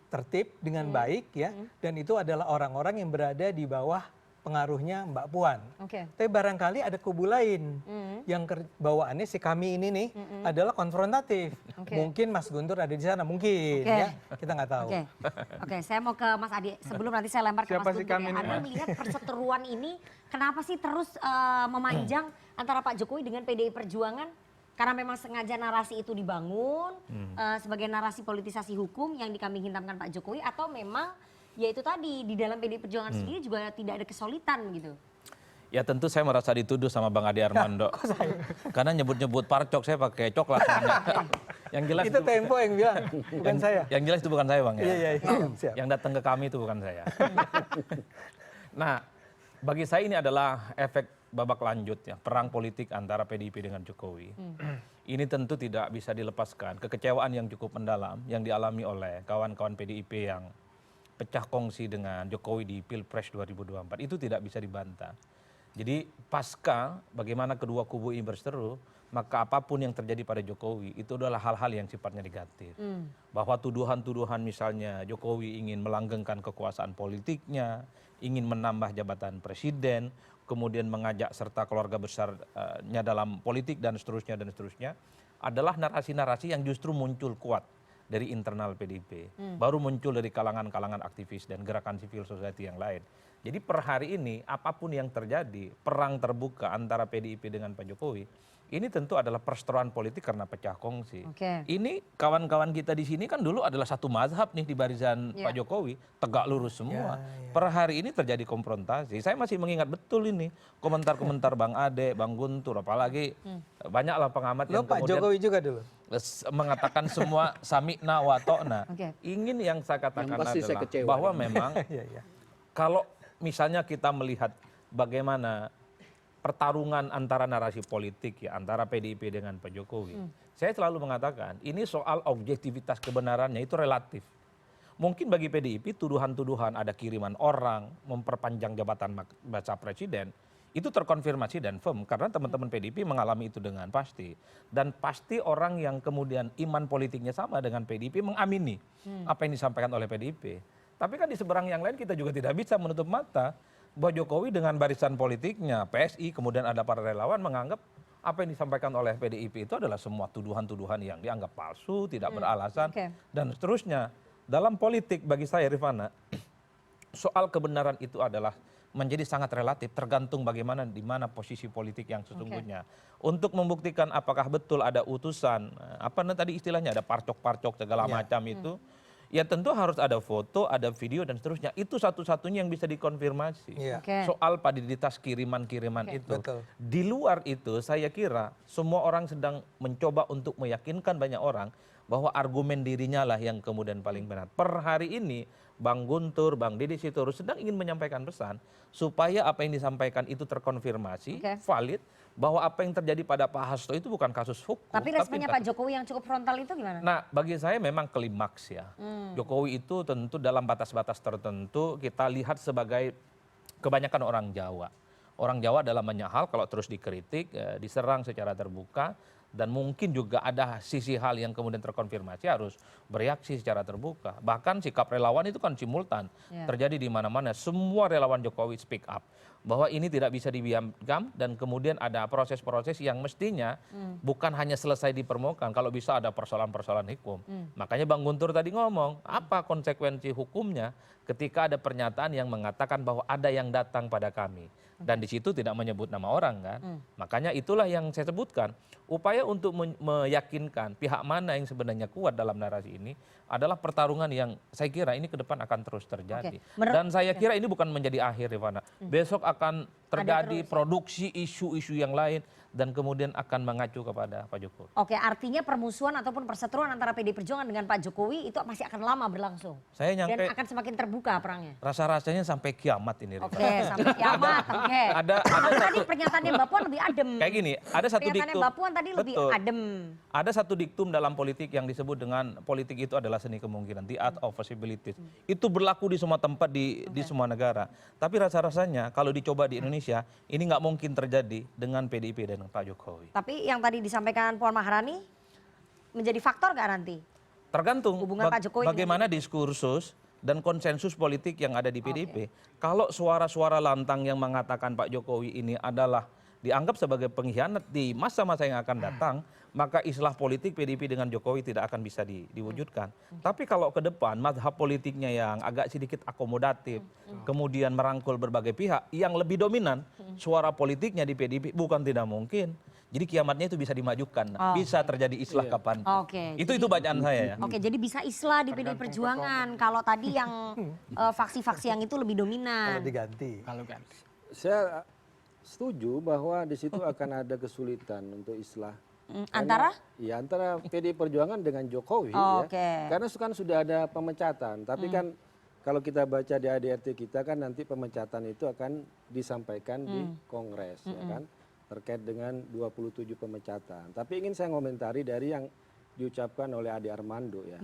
tertib, dengan baik ya, dan itu adalah orang-orang yang berada di bawah pengaruhnya Mbak Puan. Tapi barangkali ada kubu lain yang bawaannya si kami ini nih adalah konfrontatif. Mungkin Mas Guntur ada di sana, mungkin ya, kita nggak tahu. Oke, saya mau ke Mas Adi. Sebelum nanti saya lempar ke Mas Guntur ya. Anda melihat perseteruan ini kenapa sih terus memanjang antara Pak Jokowi dengan PDI Perjuangan? Karena memang sengaja narasi itu dibangun sebagai narasi politisasi hukum yang dikambing hitamkan Pak Jokowi, atau memang ya itu tadi di dalam PDI Perjuangan sendiri juga tidak ada kesulitan gitu. Ya tentu saya merasa dituduh sama Bang Ade Armando. Karena nyebut-nyebut parcok saya pakai coklat. Yang jelas itu Tempo yang bilang, bukan saya. Yang jelas itu bukan saya Bang ya. Iya, siap. Yang datang ke kami itu bukan saya. Nah, bagi saya ini adalah efek babak lanjut ya, perang politik antara PDIP dengan Jokowi. Ini tentu tidak bisa dilepaskan kekecewaan yang cukup mendalam yang dialami oleh kawan-kawan PDIP yang pecah kongsi dengan Jokowi di Pilpres 2024 itu tidak bisa dibantah. Jadi pasca bagaimana kedua kubu ini berseteru, maka apapun yang terjadi pada Jokowi itu adalah hal-hal yang sifatnya negatif. Bahwa tuduhan-tuduhan misalnya Jokowi ingin melanggengkan kekuasaan politiknya, ingin menambah jabatan presiden, kemudian mengajak serta keluarga besarnya dalam politik dan seterusnya adalah narasi-narasi yang justru muncul kuat dari internal PDIP, baru muncul dari kalangan-kalangan aktivis dan gerakan civil society yang lain. Jadi per hari ini apapun yang terjadi, perang terbuka antara PDIP dengan Pak Jokowi, ini tentu adalah perseteruan politik karena pecah kongsi. Ini kawan-kawan kita di sini kan dulu adalah satu mazhab nih di barisan Pak Jokowi, tegak lurus semua. Per hari ini terjadi konfrontasi. Saya masih mengingat betul ini komentar-komentar Bang Ade, Bang Guntur, apalagi banyaklah pengamat yang Pak kemudian Jokowi juga dulu mengatakan semua sami'na wa ta'na. Ingin yang saya katakan adalah bahwa memang kalau misalnya kita melihat bagaimana pertarungan antara narasi politik ya antara PDIP dengan Pak Jokowi. Saya selalu mengatakan ini soal objektivitas kebenarannya itu relatif. Mungkin bagi PDIP tuduhan-tuduhan ada kiriman orang, memperpanjang jabatan baca presiden, itu terkonfirmasi dan firm karena teman-teman PDIP mengalami itu dengan pasti. Dan pasti orang yang kemudian iman politiknya sama dengan PDIP mengamini apa yang disampaikan oleh PDIP. Tapi kan di seberang yang lain kita juga tidak bisa menutup mata bahwa Jokowi dengan barisan politiknya, PSI, kemudian ada para relawan menganggap apa yang disampaikan oleh PDIP itu adalah semua tuduhan-tuduhan yang dianggap palsu, tidak beralasan, dan seterusnya. Dalam politik bagi saya Rifana, soal kebenaran itu adalah menjadi sangat relatif, tergantung bagaimana di mana posisi politik yang sesungguhnya. Untuk membuktikan apakah betul ada utusan, apa tadi istilahnya ada parcok-parcok segala macam itu, ya tentu harus ada foto, ada video dan seterusnya. Itu satu-satunya yang bisa dikonfirmasi. Soal validitas kiriman-kiriman itu. Di luar itu saya kira semua orang sedang mencoba untuk meyakinkan banyak orang bahwa argumen dirinya lah yang kemudian paling benar. Per hari ini Bang Guntur, Bang Deddy Sitorus sedang ingin menyampaikan pesan supaya apa yang disampaikan itu terkonfirmasi, valid, bahwa apa yang terjadi pada Pak Hasto itu bukan kasus hukum. Tapi responnya Pak Jokowi yang cukup frontal itu gimana? Nah, bagi saya memang klimaks ya. Jokowi itu tentu dalam batas-batas tertentu kita lihat sebagai kebanyakan orang Jawa. Orang Jawa dalam banyak hal kalau terus dikritik, diserang secara terbuka, dan mungkin juga ada sisi hal yang kemudian terkonfirmasi harus bereaksi secara terbuka. Bahkan sikap relawan itu kan simultan terjadi di mana-mana. Semua relawan Jokowi speak up bahwa ini tidak bisa dibiarkan dan kemudian ada proses-proses yang mestinya bukan hanya selesai di permukaan, kalau bisa ada persoalan-persoalan hukum. Makanya Bang Guntur tadi ngomong, apa konsekuensi hukumnya ketika ada pernyataan yang mengatakan bahwa ada yang datang pada kami. Dan di situ tidak menyebut nama orang kan. Makanya itulah yang saya sebutkan. Upaya untuk meyakinkan pihak mana yang sebenarnya kuat dalam narasi ini adalah pertarungan yang saya kira ini ke depan akan terus terjadi. Dan saya kira ini bukan menjadi akhir, Rifana. Besok akan terjadi produksi isu-isu yang lain dan kemudian akan mengacu kepada Pak Jokowi. Oke, artinya permusuhan ataupun perseteruan antara PD Perjuangan dengan Pak Jokowi itu masih akan lama berlangsung. Saya nyampe dan akan semakin terbuka perangnya. Rasa-rasanya sampai kiamat ini. Oke, sampai kiamat. Oke. Ada tadi pernyataannya Mbak Puan lebih adem. Kayak gini, ada satu diktum. Mbak Puan tadi lebih adem. Ada satu diktum dalam politik yang disebut dengan politik itu adalah seni kemungkinan, the art of possibilities. Itu berlaku di semua tempat di semua negara. Tapi rasa-rasanya kalau dicoba di Indonesia, ini nggak mungkin terjadi dengan PDIP dan Pak Jokowi. Tapi yang tadi disampaikan Puan Maharani menjadi faktor nggak nanti? Tergantung Pak Jokowi bagaimana diskursus dan konsensus politik yang ada di PDIP. Kalau suara-suara lantang yang mengatakan Pak Jokowi ini adalah dianggap sebagai pengkhianat di masa-masa yang akan datang, maka islah politik PDIP dengan Jokowi tidak akan bisa diwujudkan. Tapi kalau ke depan mazhab politiknya yang agak sedikit akomodatif, kemudian merangkul berbagai pihak, yang lebih dominan suara politiknya di PDIP bukan tidak mungkin. Jadi kiamatnya itu bisa dimajukan, bisa terjadi islah kapan. Itu bacaan saya ya. Oke, jadi bisa islah di PDI Perjuangan kalau tadi yang faksi-faksi yang itu lebih dominan. Kalau ganti. Saya setuju bahwa di situ akan ada kesulitan untuk islah. Antara? Ya, antara PDI Perjuangan dengan Jokowi. Karena kan sudah ada pemecatan. Tapi kan kalau kita baca di ADRT kita kan nanti pemecatan itu akan disampaikan di Kongres. Ya kan? Terkait dengan 27 pemecatan. Tapi ingin saya komentari dari yang diucapkan oleh Ade Armando ya.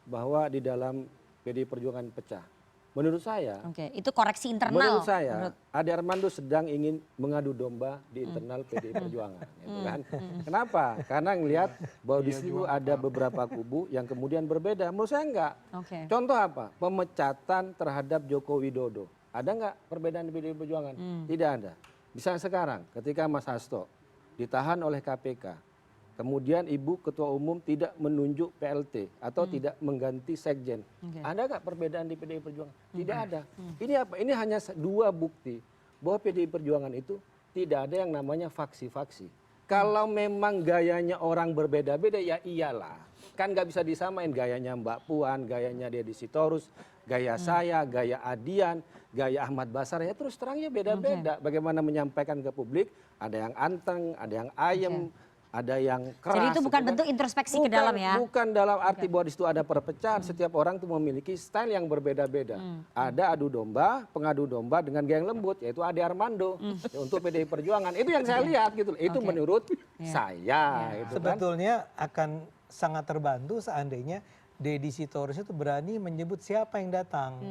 Bahwa di dalam PDI Perjuangan pecah. Menurut saya, itu koreksi internal. Menurut saya, Ade Armando sedang ingin mengadu domba di internal PDI Perjuangan, gitu kan? Kenapa? Karena ngelihat bahwa di situ ada beberapa kubu yang kemudian berbeda. Menurut saya enggak. Contoh apa? Pemecatan terhadap Joko Widodo. Ada enggak perbedaan di PDI Perjuangan? Tidak ada. Misalnya sekarang, ketika Mas Hasto ditahan oleh KPK. Kemudian Ibu Ketua Umum tidak menunjuk PLT atau tidak mengganti sekjen. Ada nggak perbedaan di PDI Perjuangan? Tidak ada. Ini apa? Ini hanya dua bukti bahwa PDI Perjuangan itu tidak ada yang namanya faksi-faksi. Kalau memang gayanya orang berbeda-beda ya iyalah. Kan nggak bisa disamain gayanya Mbak Puan, gayanya Deddy Sitorus, gaya saya, gaya Adian, gaya Ahmad Basar. Ya terus terangnya beda-beda. Bagaimana menyampaikan ke publik, ada yang anteng, ada yang ayem. Ada yang keras. Jadi itu bukan bentuk introspeksi ke dalam ya? Bukan dalam arti bahwa di situ ada perpecahan. Setiap orang itu memiliki style yang berbeda-beda. Ada adu domba, pengadu domba dengan gaya yang lembut, yaitu Ade Armando untuk PDI Perjuangan. Itu yang saya lihat gitu. Itu menurut saya. Gitu sebetulnya akan sangat terbantu seandainya Deddy Sitorus itu berani menyebut siapa yang datang.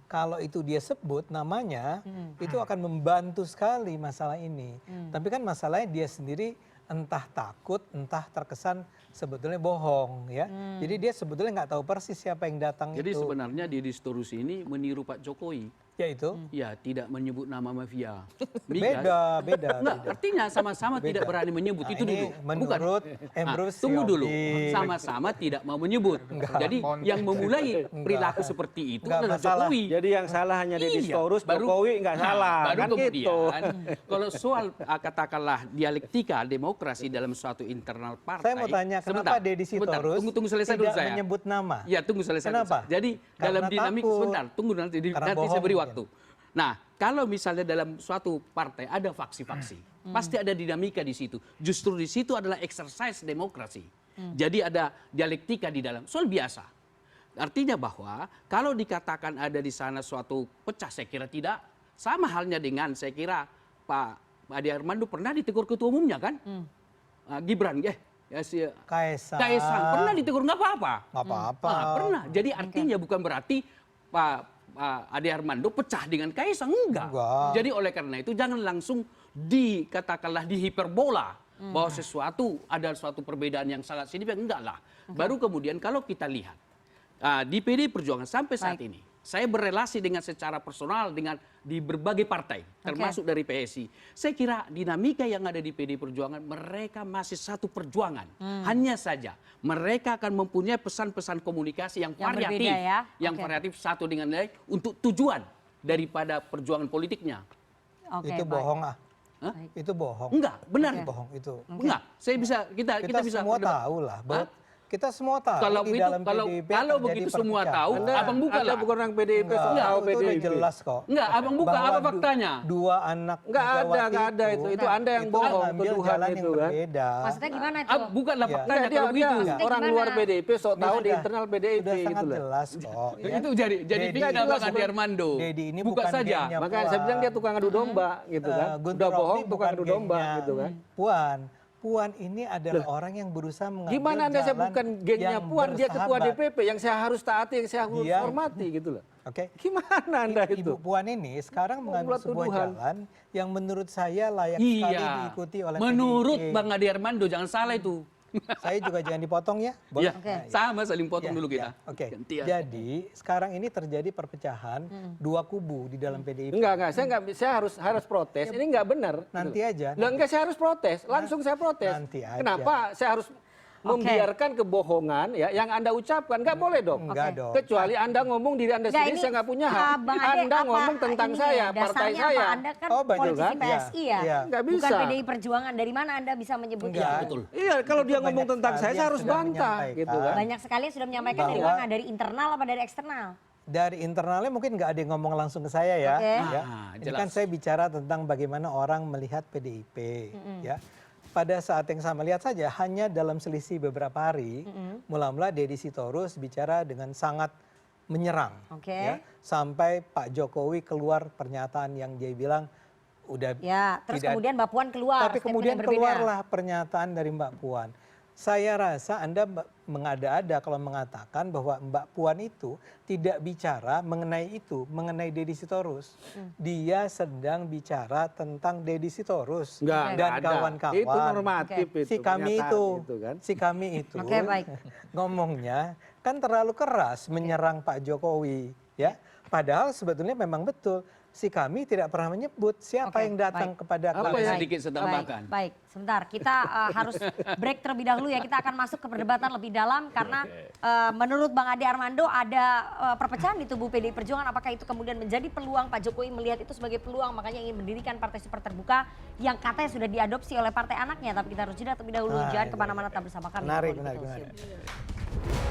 Kalau itu dia sebut namanya, itu akan membantu sekali masalah ini. Tapi kan masalahnya dia sendiri entah takut, entah terkesan sebetulnya bohong ya. Jadi dia sebetulnya nggak tahu persis siapa yang datang Jadi itu. Jadi sebenarnya Deddy Sitorus ini meniru Pak Jokowi. Yaitu? Ya, tidak menyebut nama mafia. Beda. Enggak, artinya sama-sama tidak berani menyebut. Itu dulu. Menurut Emrus tunggu dulu. Sama-sama tidak mau menyebut. Jadi yang memulai perilaku seperti itu adalah Jokowi. Jadi yang salah hanya Deddy Sitorus, Jokowi nggak salah. Baru Kan kemudian, gitu. kalau soal katakanlah dialektika demokrasi dalam suatu internal partai. Saya mau tanya, kenapa Deddy Sitorus tunggu selesai dulu saya. menyebut nama? Ya, tunggu selesai. Kenapa? Jadi dalam dinamik sebentar, tunggu nanti saya beri waktu. Nah, kalau misalnya dalam suatu partai ada faksi-faksi, pasti ada dinamika di situ. Justru di situ adalah exercise demokrasi. Jadi ada dialektika di dalam, soal biasa. Artinya bahwa kalau dikatakan ada di sana suatu pecah, saya kira tidak. Sama halnya dengan saya kira Pak Ade Armando pernah ditegur ketua umumnya kan? Gibran, Kaisang pernah ditegur nggak apa-apa. Pernah. Jadi artinya bukan berarti Pak Ade Armando pecah dengan Kaisang, enggak. Jadi oleh karena itu jangan langsung dikatakanlah di hiperbola bahwa ada suatu perbedaan yang sangat signifikan, enggak lah. Baru kemudian kalau kita lihat di PDI Perjuangan sampai saat ini, saya berrelasi dengan secara personal di berbagai partai, termasuk dari PSI. Saya kira dinamika yang ada di PDI Perjuangan, mereka masih satu perjuangan. Hanya saja mereka akan mempunyai pesan-pesan komunikasi yang variatif, berbeda, ya? variatif satu dengan lain untuk tujuan daripada perjuangan politiknya. Itu bohong ah. Hah? Itu bohong. Enggak, benar. Bohong itu. Enggak, kita bisa semua tahu lah. Kita semua tahu kalau di itu, dalam kalau PDIP begitu semua tahu, abang buka lah. bukan orang PDIP, Enggak, tahu itu udah PDIP. jelas kok. Enggak, abang buka Bahwa apa faktanya? Dua anak Nggak ada itu. Itu Anda yang bohong, mengambil tuduhan jalan itu yang kan. berbeda. Maksudnya gimana itu? Bukanlah faktanya Dia kalau begitu. orang Gimana? luar PDIP sok tahu di Sudah- internal PDIP Sudah gitu sangat loh. jelas kok. ya. Itu jadi Dedi fikir jelas Bang Andi Armando. Dedi ini Buka bukan saja. gengnya Makanya saya bilang dia tukang adu domba gitu kan. Guntur Udah bohong Romli tukang bukan adu domba gengnya gitu kan. Puan ini adalah orang yang berusaha mengambil Gimana Anda saya jalan bukan gengnya yang Puan, dia ketua bersahabat. DPP yang saya harus taati, yang saya harus Dia- hormati gitu loh. Oke. Gimana Anda itu? Ibu Puan ini sekarang mengambil Membuat sebuah tuduhan. jalan yang menurut saya layak sekali diikuti oleh Menurut PDIP. Bang Adi Armando, jangan salah itu. Saya juga jangan dipotong ya. Iya, Nah, sama saling potong ya, dulu ya, kita. Oke. Gantian. Jadi sekarang ini terjadi perpecahan dua kubu di dalam PDIP. Enggak, saya harus protes. Ini enggak benar. Nanti aja. Lah enggak, saya harus protes. Langsung saya protes. Nanti aja. Kenapa saya harus membiarkan kebohongan ya yang Anda ucapkan? Enggak boleh dong. Enggak Oke. dong. Kecuali Anda ngomong diri Anda Nggak, sendiri, ini, saya nggak punya hak. Bang Ade, Anda apa ngomong tentang ini saya, ya, partai dasarnya saya. Apa? Anda kan Oh, betul politisi kan? PSI ya, Iya. Nggak bukan bisa. PDI Perjuangan. Dari mana Anda bisa menyebut Enggak. itu? Betul. Iya, kalau dia Itu ngomong banyak tentang sekali saya yang harus sudah bantah menyampaikan. gitu kan. Banyak sekali yang sudah menyampaikan dari Bahwa- mana? Dari internal apa dari eksternal? Dari internalnya mungkin nggak ada yang ngomong langsung ke saya ya. Oke. ya. Ah, Ini jelas. kan saya bicara tentang bagaimana orang melihat PDIP. Ya. Pada saat yang sama lihat saja hanya dalam selisih beberapa hari, mula-mula Deddy Sitorus bicara dengan sangat menyerang. Oke. Ya, sampai Pak Jokowi keluar pernyataan yang dia bilang udah Ya, terus tidak- kemudian Mbak Puan keluar. tapi statement kemudian yang berbeda. keluarlah pernyataan dari Mbak Puan. Saya rasa Anda mengada-ada kalau mengatakan bahwa Mbak Puan itu tidak bicara mengenai itu, mengenai Deddy Sitorus. Dia sedang bicara tentang Deddy Sitorus Enggak dan ada. kawan-kawan. Itu normatif itu. Si kami pernyataan itu, kan. si kami itu Oke, baik. ngomongnya kan terlalu keras menyerang Pak Jokowi, ya. Padahal sebetulnya memang betul si kami tidak pernah menyebut siapa Oke, yang datang baik. kepada Apa kami. yang sedikit saya tambahkan? Baik, sebentar. Kita harus break terlebih dahulu ya. Kita akan masuk ke perdebatan lebih dalam karena menurut Bang Ade Armando ada perpecahan di tubuh PDI Perjuangan. Apakah itu kemudian menjadi peluang Pak Jokowi melihat itu sebagai peluang, makanya ingin mendirikan partai super terbuka yang katanya sudah diadopsi oleh partai anaknya. Tapi kita harus jeda terlebih dahulu. Nah, Jangan itu. kemana-mana, tetap bersama kami. di Menarik, Political menarik, Show. menarik.